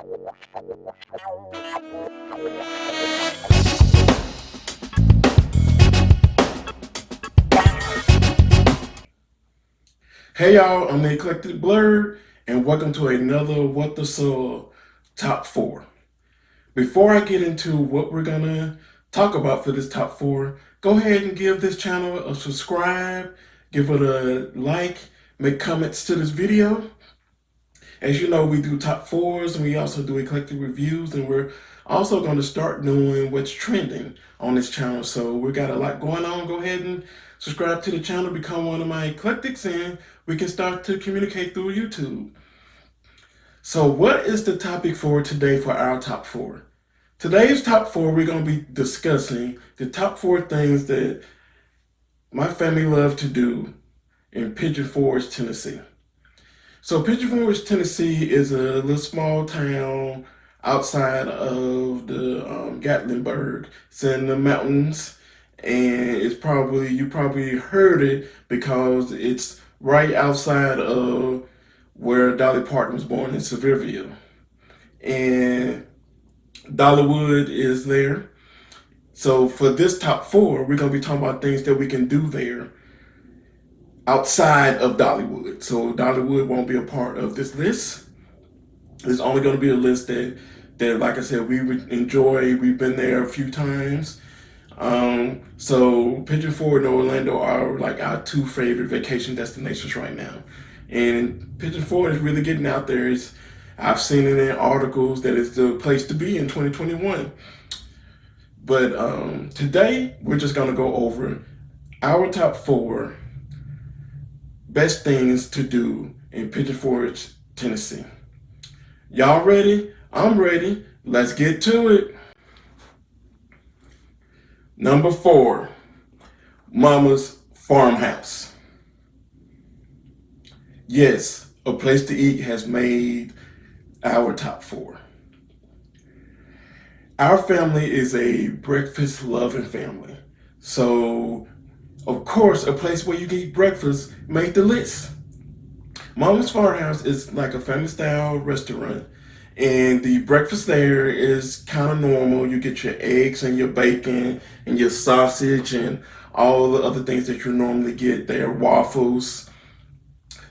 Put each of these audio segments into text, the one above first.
Hey y'all, I'm the Eclectic Blerd, and welcome to another What the Soul Top 4. Before I get into what we're gonna talk about for this top 4, go ahead and give this channel a subscribe, give it a like, make comments to this video. As you know, we do top 4s and we also do eclectic reviews, and we're also going to start doing what's trending on this channel. So we got a lot going on. Go ahead and subscribe to the channel, become one of my eclectics, and we can start to communicate through YouTube. So what is the topic for today for our top 4? Today's top 4, we're going to be discussing the top 4 things that my family love to do in Pigeon Forge, Tennessee. So Pigeon Forge, Tennessee is a little small town outside of the Gatlinburg. It's in the mountains, and you probably heard it because it's right outside of where Dolly Parton was born in Sevierville. And Dollywood is there. So for this top 4, we're going to be talking about things that we can do there outside of Dollywood. So Dollywood won't be a part of this list. It's only going to be a list that like I said, we would enjoy. We've been there a few times. So Pigeon Forge and Orlando are like our 2 favorite vacation destinations right now. And Pigeon Forge is really getting out there. I've seen it in articles that it's the place to be in 2021. But today, we're just going to go over our top 4 best things to do in Pigeon Forge, Tennessee. Y'all ready? I'm ready. Let's get to it. Number 4, Mama's Farmhouse. Yes, a place to eat has made our top 4. Our family is a breakfast loving family. So of course, a place where you can eat breakfast made the list. Mama's Farmhouse is like a family-style restaurant, and the breakfast there is kind of normal. You get your eggs and your bacon and your sausage and all the other things that you normally get there, waffles.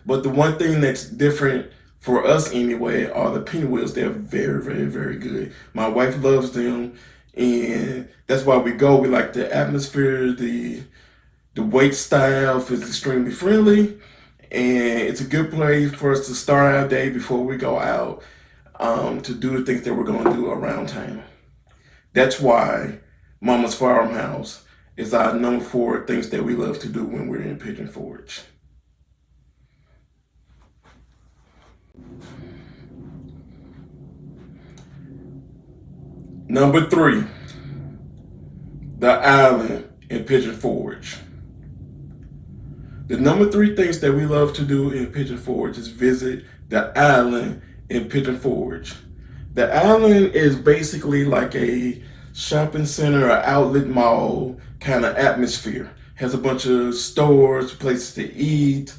But the one thing that's different for us anyway are the pinwheels. They're very, very, very good. My wife loves them, and that's why we go. We like the atmosphere, the wait staff is extremely friendly, and it's a good place for us to start our day before we go out to do the things that we're going to do around town. That's why Mama's Farmhouse is our number 4 things that we love to do when we're in Pigeon Forge. Number 3, the island in Pigeon Forge. The number 3 things that we love to do in Pigeon Forge is visit the island in Pigeon Forge. The island is basically like a shopping center or outlet mall kind of atmosphere. Has a bunch of stores, places to eat.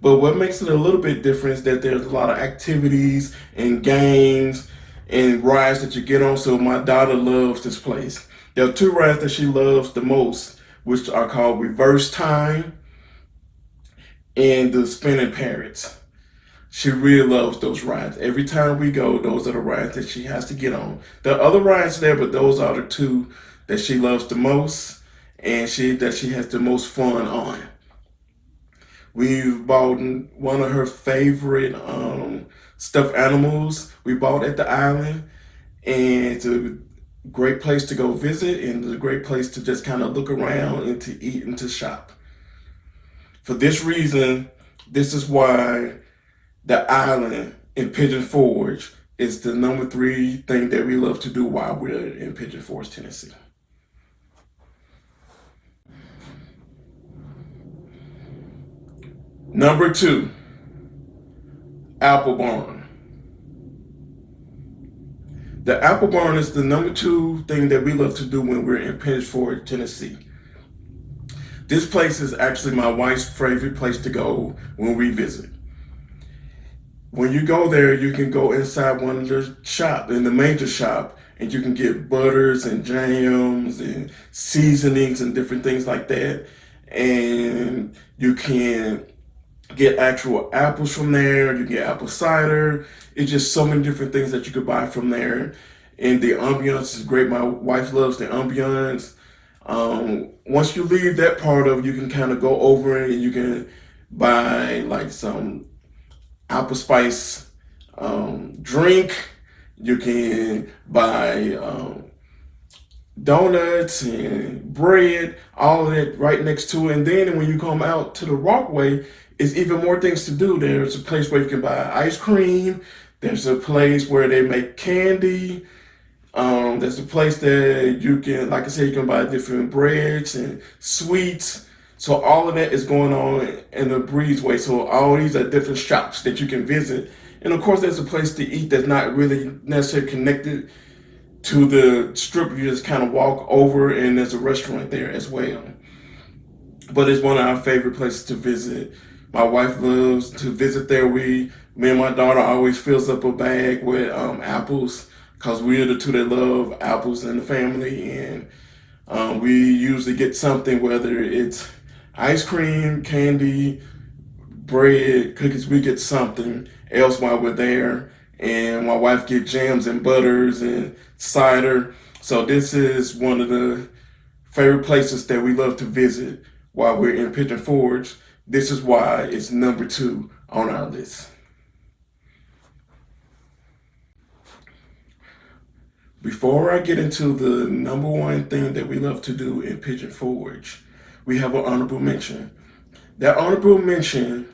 But what makes it a little bit different is that there's a lot of activities and games and rides that you get on. So my daughter loves this place. There are 2 rides that she loves the most, which are called Reverse Time and the Spinning Parrots. She really loves those rides. Every time we go, those are the rides that she has to get on. There are other rides there, but those are the 2 that she loves the most and that she has the most fun on. We've bought one of her favorite stuffed animals we bought at the island, and it's a great place to go visit, and it's a great place to just kind of look around and to eat and to shop. For this reason, this is why the island in Pigeon Forge is the number 3 thing that we love to do while we're in Pigeon Forge, Tennessee. Number 2, Apple Barn. The Apple Barn is the number 2 thing that we love to do when we're in Pigeon Forge, Tennessee. This place is actually my wife's favorite place to go when we visit. when you go there, you can go inside one of the shop, in the major shop, and you can get butters and jams and seasonings and different things like that. And you can get actual apples from there. You get apple cider. It's just so many different things that you could buy from there. And the ambiance is great. My wife loves the ambiance. Once you leave that part of it, you can kind of go over it and you can buy like some apple spice drink. You can buy donuts and bread, all of that right next to it. And then when you come out to the walkway, it's even more things to do. There's a place where you can buy ice cream. There's a place where they make candy. There's a place that you can, like I said, you can buy different breads and sweets. So all of that is going on in the breezeway. So all these are different shops that you can visit. And of course, there's a place to eat that's not really necessarily connected to the strip. You just kind of walk over and there's a restaurant there as well. But it's one of our favorite places to visit. My wife loves to visit there. Me and my daughter always fills up a bag with apples because we're the two that love apples in the family. And we usually get something, whether it's ice cream, candy, bread, cookies. We get something else while we're there. And my wife gets jams and butters and cider. So this is one of the favorite places that we love to visit while we're in Pigeon Forge. This is why it's number 2 on our list. Before I get into the number 1 thing that we love to do in Pigeon Forge, we have an honorable mention. That honorable mention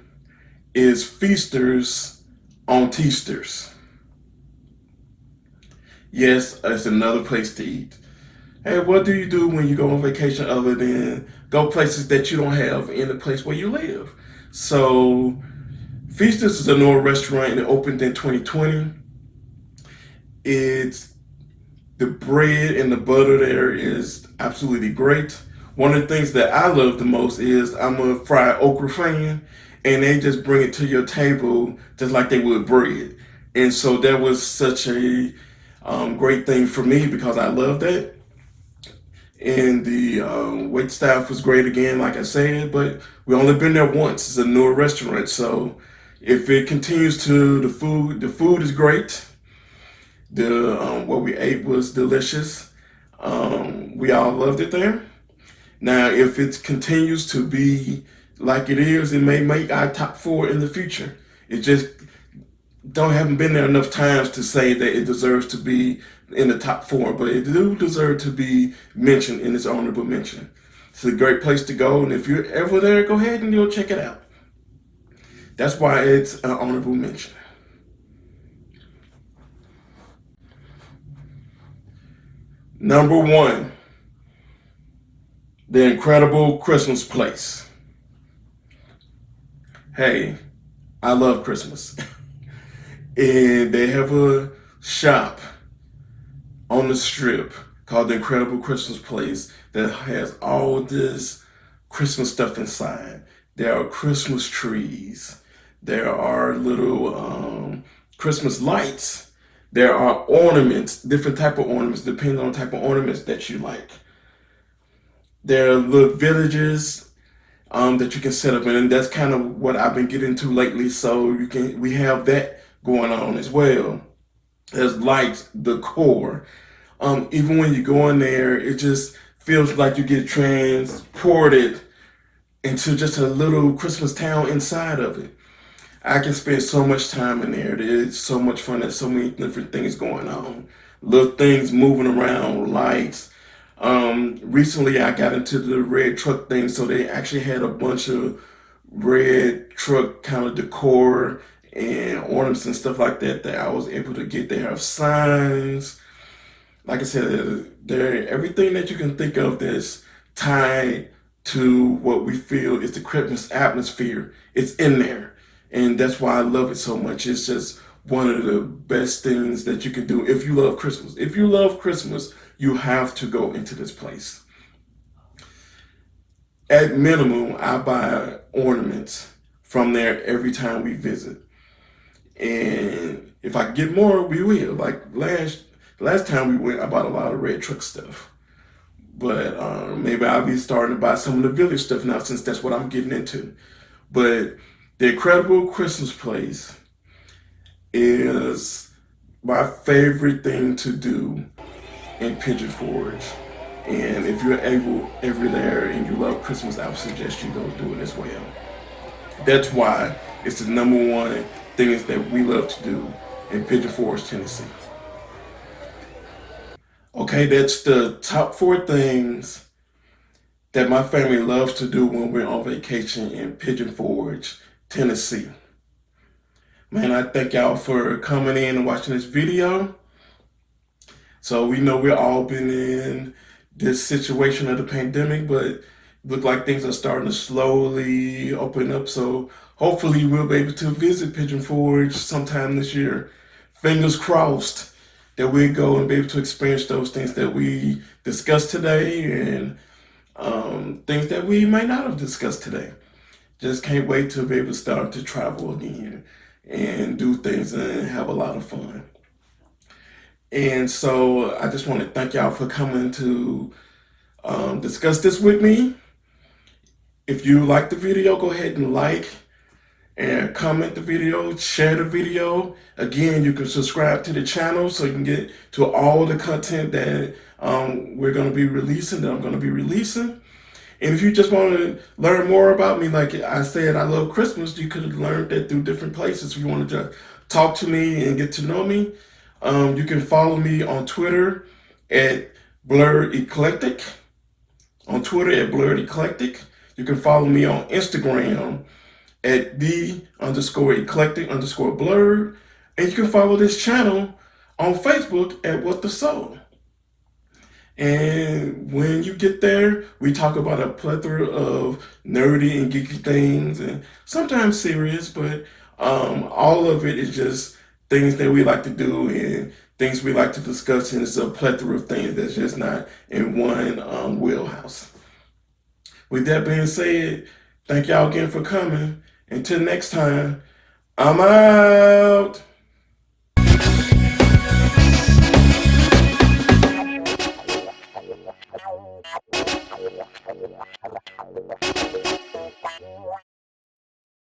is Feasters on Teasters. Yes, it's another place to eat. Hey, what do you do when you go on vacation other than go places that you don't have in the place where you live? So, Feasters is a newer restaurant and it opened in 2020. It's the bread and the butter there is absolutely great. One of the things that I love the most is I'm a fried okra fan, and they just bring it to your table just like they would bread. And so that was such a great thing for me because I love that. And the wait staff was great again, like I said, but we only been there once. It's a newer restaurant, so if it continues to the food is great. The what we ate was delicious. We all loved it there. Now, if it continues to be like it is, it may make our top 4 in the future. It just haven't been there enough times to say that it deserves to be in the top 4, but it do deserve to be mentioned in its honorable mention. It's a great place to go, and if you're ever there, go ahead and you'll check it out. That's why it's an honorable mention. Number 1, the incredible Christmas place. Hey, I love Christmas. And they have a shop on the strip called the Incredible Christmas Place that has all this Christmas stuff inside. There are Christmas trees. There are little Christmas lights. There are ornaments, different type of ornaments, depending on the type of ornaments that you like. There are little villages that you can set up in, and that's kind of what I've been getting to lately. So we have that going on as well. There's lights, decor. Even when you go in there, it just feels like you get transported into just a little Christmas town inside of it. I can spend so much time in there. It's so much fun. There's so many different things going on. Little things moving around, lights. Recently I got into the red truck thing, so they actually had a bunch of red truck kind of decor and ornaments and stuff like that that I was able to get. They have signs. Like I said, they're everything that you can think of that's tied to what we feel is the Christmas atmosphere. It's in there. And that's why I love it so much. It's just one of the best things that you can do if you love Christmas. If you love Christmas, you have to go into this place. At minimum, I buy ornaments from there every time we visit. And if I can get more, we will. Like last time we went, I bought a lot of red truck stuff. But maybe I'll be starting to buy some of the village stuff now, since that's what I'm getting into. But the Incredible Christmas Place is my favorite thing to do in Pigeon Forge. And if you're ever there and you love Christmas, I would suggest you go do it as well. That's why it's the number one things that we love to do in Pigeon Forge, Tennessee. Okay, that's the top 4 things that my family loves to do when we're on vacation in Pigeon Forge, Tennessee. Man, I thank y'all for coming in and watching this video. So we know we've all been in this situation of the pandemic, but look like things are starting to slowly open up. So hopefully we'll be able to visit Pigeon Forge sometime this year. Fingers crossed that we'll go and be able to experience those things that we discussed today, and things that we might not have discussed today. Just can't wait to be able to start to travel again and do things and have a lot of fun. And so I just want to thank y'all for coming to discuss this with me. If you like the video, go ahead and like and comment the video, share the video. Again, you can subscribe to the channel so you can get to all the content that we're going to be releasing, that I'm going to be releasing. And if you just want to learn more about me, like I said, I love Christmas. You could have learned that through different places. If you want to just talk to me and get to know me, you can follow me on Twitter at Blerd Eclectic. On Twitter at Blerd Eclectic. You can follow me on Instagram at the_eclectic_blerd. And you can follow this channel on Facebook at What the Soul. And when you get there, we talk about a plethora of nerdy and geeky things, and sometimes serious, but all of it is just things that we like to do and things we like to discuss, and it's a plethora of things that's just not in one wheelhouse. With that being said, thank y'all again for coming. Until next time, I'm out.